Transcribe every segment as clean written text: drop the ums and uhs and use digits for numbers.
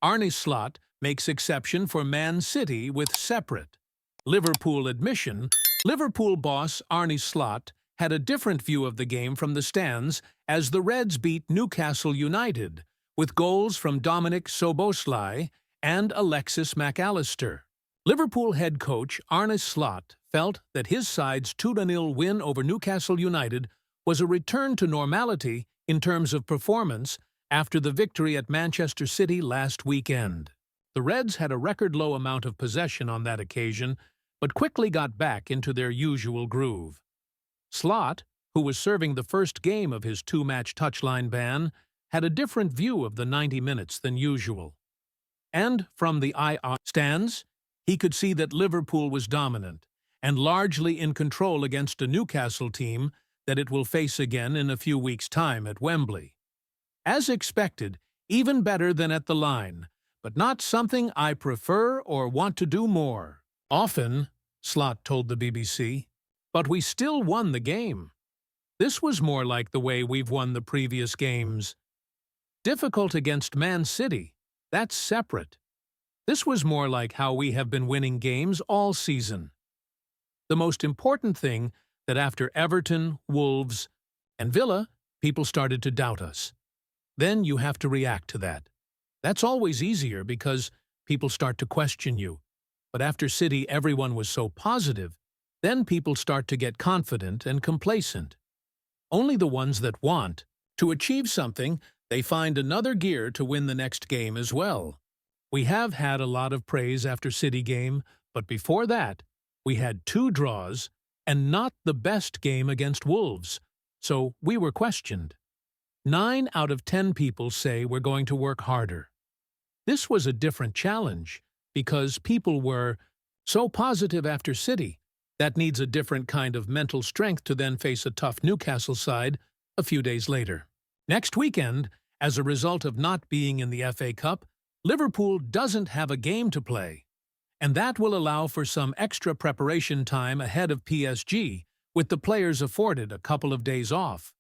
Arne Slot makes exception for Man City with separate. Liverpool admission. Liverpool boss Arne Slot had a different view of the game from the stands as the Reds beat Newcastle United, with goals from Dominic Szoboszlai and Alexis McAllister. Liverpool head coach Arne Slot felt that his side's 2-0 win over Newcastle United was a return to normality in terms of performance after the victory at Manchester City last weekend. The Reds had a record-low amount of possession on that occasion, but quickly got back into their usual groove. Slot, who was serving the first game of his 2-match touchline ban, had a different view of the 90 minutes than usual. And from the IR stands, he could see that Liverpool was dominant and largely in control against a Newcastle team that it will face again in a few weeks' time at Wembley. As expected, even better than at the line, but not something I prefer or want to do more often, Slot told the BBC, but we still won the game. This was more like the way we've won the previous games. Difficult against Man City, that's separate. This was more like how we have been winning games all season. The most important thing that after Everton, Wolves, and Villa, people started to doubt us. Then you have to react to that. That's always easier because people start to question you. But after City, everyone was so positive. Then people start to get confident and complacent. Only the ones that want to achieve something, they find another gear to win the next game as well. We have had a lot of praise after City game, but before that, we had 2 draws and not the best game against Wolves, so we were questioned. 9 out of 10 people say we're going to work harder. This was a different challenge because people were so positive after City. That needs a different kind of mental strength to then face a tough Newcastle side a few days later. Next weekend, as a result of not being in the FA Cup, Liverpool doesn't have a game to play, and that will allow for some extra preparation time ahead of PSG, with the players afforded a couple of days off.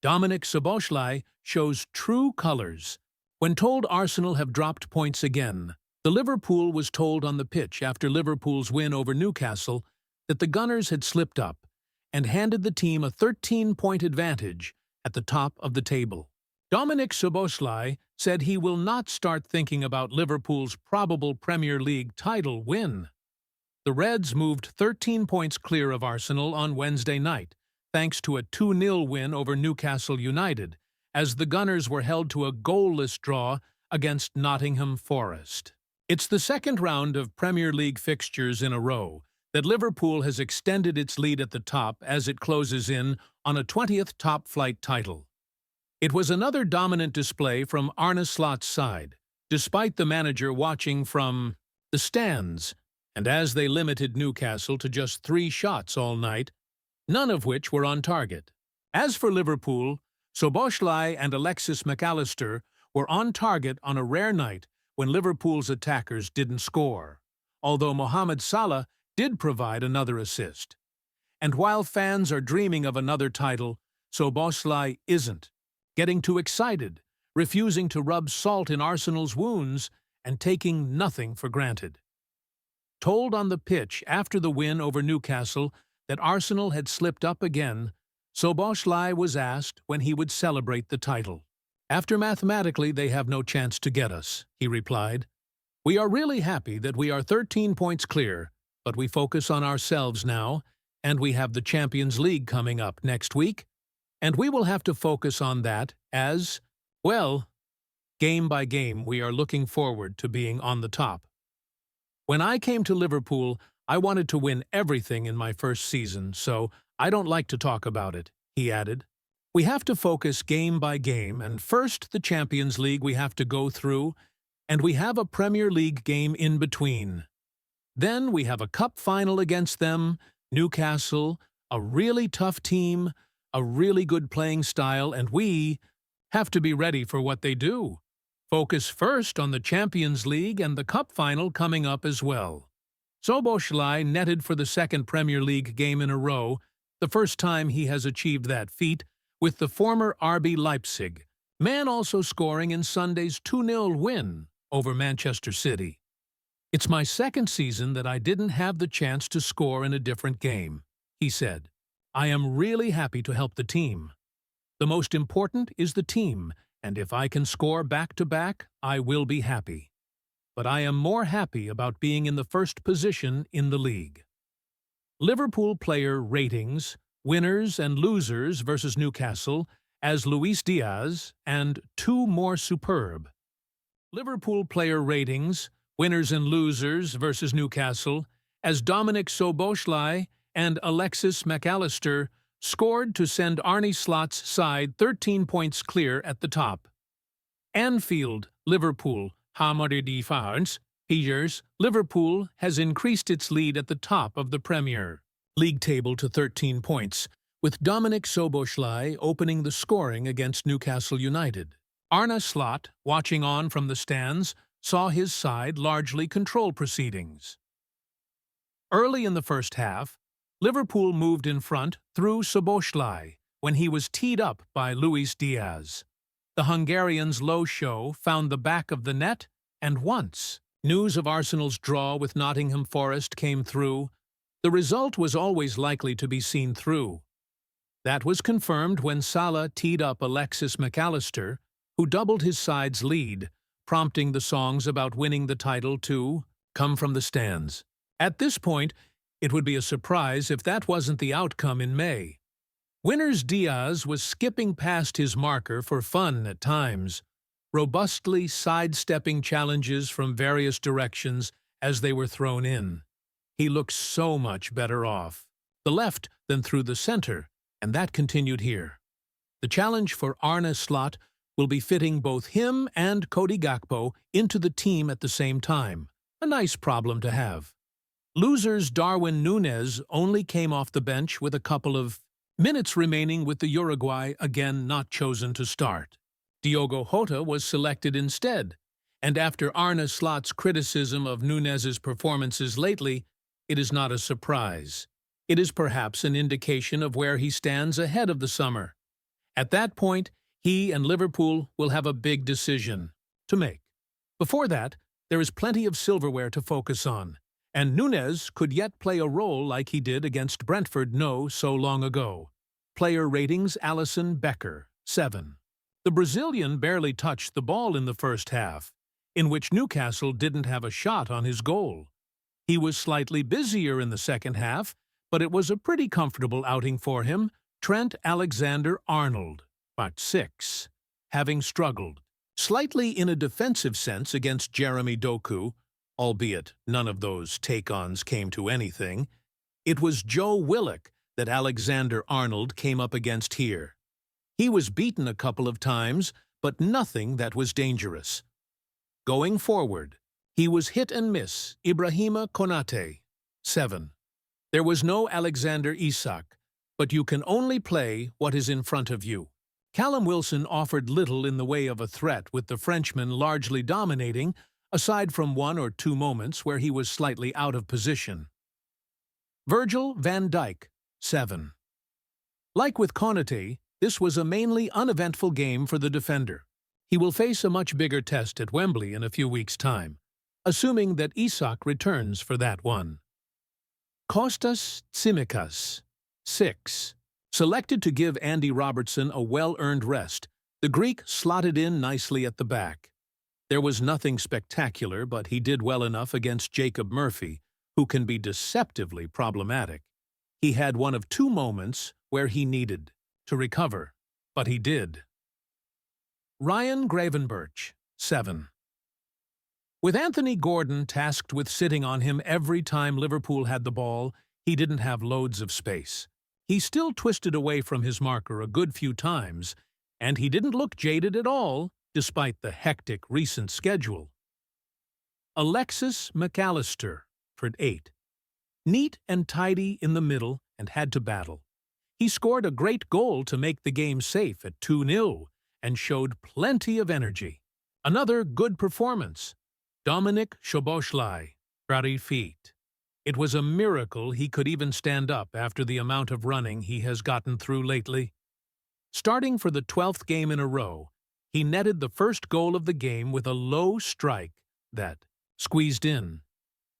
Dominic Szoboszlai shows true colours. When told Arsenal have dropped points again, the Liverpool was told on the pitch after Liverpool's win over Newcastle that the Gunners had slipped up and handed the team a 13-point advantage at the top of the table. Dominic Szoboszlai said he will not start thinking about Liverpool's probable Premier League title win. The Reds moved 13 points clear of Arsenal on Wednesday night, thanks to a 2-0 win over Newcastle United, as the Gunners were held to a goalless draw against Nottingham Forest. It's the second round of Premier League fixtures in a row that Liverpool has extended its lead at the top as it closes in on a 20th top-flight title. It was another dominant display from Arne Slot's side, despite the manager watching from the stands, and as they limited Newcastle to just 3 shots all night, none of which were on target. As for Liverpool, Szoboszlai and Alexis McAllister were on target on a rare night when Liverpool's attackers didn't score, although Mohamed Salah did provide another assist. And while fans are dreaming of another title, Szoboszlai isn't, getting too excited, refusing to rub salt in Arsenal's wounds, and taking nothing for granted. Told on the pitch after the win over Newcastle that Arsenal had slipped up again, Szoboszlai was asked when he would celebrate the title. "After mathematically they have no chance to get us," he replied. "We are really happy that we are 13 points clear, but we focus on ourselves now, and we have the Champions League coming up next week, and we will have to focus on that as, well, game by game we are looking forward to being on the top. When I came to Liverpool, I wanted to win everything in my first season, so I don't like to talk about it," he added. "We have to focus game by game, and first the Champions League we have to go through, and we have a Premier League game in between. Then we have a cup final against them, Newcastle, a really tough team, a really good playing style, and we have to be ready for what they do. Focus first on the Champions League and the cup final coming up as well." Szoboszlai netted for the second Premier League game in a row, the first time he has achieved that feat, with the former RB Leipzig, man also scoring in Sunday's 2-0 win. over Manchester City. "It's my second season that I didn't have the chance to score in a different game," he said. "I am really happy to help the team. The most important is the team, and if I can score back-to-back, I will be happy. But I am more happy about being in the first position in the league." Liverpool player ratings, winners and losers versus Newcastle, as Luis Diaz, and two more superb. Liverpool player ratings, winners and losers versus Newcastle, as Dominic Szoboszlai and Alexis McAllister scored to send Arne Slot's side 13 points clear at the top. Anfield, Liverpool, Liverpool has increased its lead at the top of the Premier League table to 13 points, with Dominic Szoboszlai opening the scoring against Newcastle United. Arne Slot, watching on from the stands, saw his side largely control proceedings. Early in the first half, Liverpool moved in front through Szoboszlai when he was teed up by Luis Diaz. The Hungarian's low show found the back of the net, and once news of Arsenal's draw with Nottingham Forest came through, the result was always likely to be seen through. That was confirmed when Salah teed up Alexis McAllister, who doubled his side's lead, prompting the songs about winning the title to come from the stands. At this point, it would be a surprise if that wasn't the outcome in May. Winners Diaz was skipping past his marker for fun at times, robustly sidestepping challenges from various directions as they were thrown in. He looked so much better off the left than through the center, and that continued here. The challenge for Arne Slot will be fitting both him and Cody Gakpo into the team at the same time, a nice problem to have. Losers Darwin Núñez only came off the bench with a couple of minutes remaining, with the Uruguay again not chosen to start. Diogo Jota was selected instead, and after Arne Slot's criticism of Núñez's performances lately, it is not a surprise. It is perhaps an indication of where he stands ahead of the summer. At that point, he and Liverpool will have a big decision to make. Before that, there is plenty of silverware to focus on, and Núñez could yet play a role like he did against Brentford so long ago. Player ratings: Alisson Becker, 7. The Brazilian barely touched the ball in the first half, in which Newcastle didn't have a shot on his goal. He was slightly busier in the second half, but it was a pretty comfortable outing for him. Trent Alexander-Arnold, 6, having struggled slightly in a defensive sense against Jeremy Doku, albeit none of those take-ons came to anything. It was Joe Willock that Alexander-Arnold came up against here. He was beaten a couple of times, but nothing that was dangerous. Going forward, he was hit and miss. Ibrahima Konate, 7. There was no Alexander Isak, but you can only play what is in front of you. Callum Wilson offered little in the way of a threat, with the Frenchman largely dominating, aside from 1 or 2 moments where he was slightly out of position. Virgil van Dijk, 7. Like with Konate, this was a mainly uneventful game for the defender. He will face a much bigger test at Wembley in a few weeks' time, assuming that Isak returns for that one. Kostas Tsimikas, 6. Selected to give Andy Robertson a well-earned rest, the Greek slotted in nicely at the back. There was nothing spectacular, but he did well enough against Jacob Murphy, who can be deceptively problematic. He had one of 2 moments where he needed to recover, but he did. Ryan Gravenberch, 7. With Anthony Gordon tasked with sitting on him every time Liverpool had the ball, he didn't have loads of space. He still twisted away from his marker a good few times, and he didn't look jaded at all, despite the hectic recent schedule. Alexis McAllister, for 8. Neat and tidy in the middle and had to battle. He scored a great goal to make the game safe at 2-0 and showed plenty of energy. Another good performance. Dominic Szoboszlai, 30 feet. It was a miracle he could even stand up after the amount of running he has gotten through lately. Starting for the 12th game in a row, He netted the first goal of the game with a low strike that squeezed in.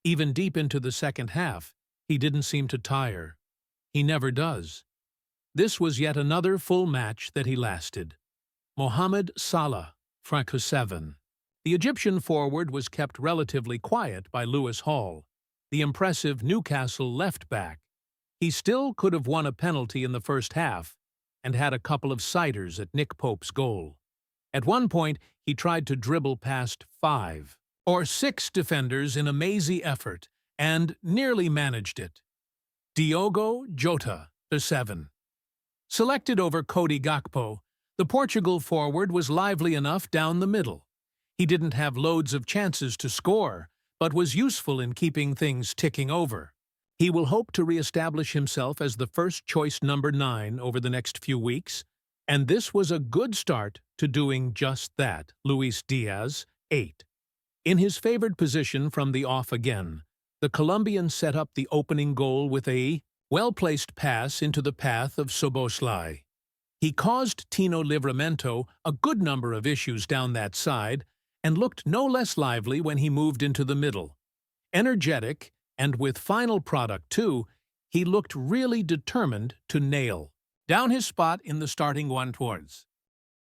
Even deep into the second half, he didn't seem to tire. He never does. This was yet another full match that he lasted. Mohamed Salah, Franco 7. The Egyptian forward was kept relatively quiet by Lewis Hall, the impressive Newcastle left-back. He still could have won a penalty in the first half and had a couple of siders at Nick Pope's goal. At one point, he tried to dribble past 5 or 6 defenders in a mazy effort and nearly managed it. Diogo Jota, the 7. Selected over Cody Gakpo, the Portugal forward was lively enough down the middle. He didn't have loads of chances to score, but was useful in keeping things ticking over. He will hope to re-establish himself as the first-choice number 9 over the next few weeks, and this was a good start to doing just that. Luis Diaz, 8. In his favored position from the off again, the Colombian set up the opening goal with a well-placed pass into the path of Szoboszlai. He caused Tino Livramento a good number of issues down that side and looked no less lively when he moved into the middle. Energetic, and with final product too, he looked really determined to nail down his spot in the starting one towards.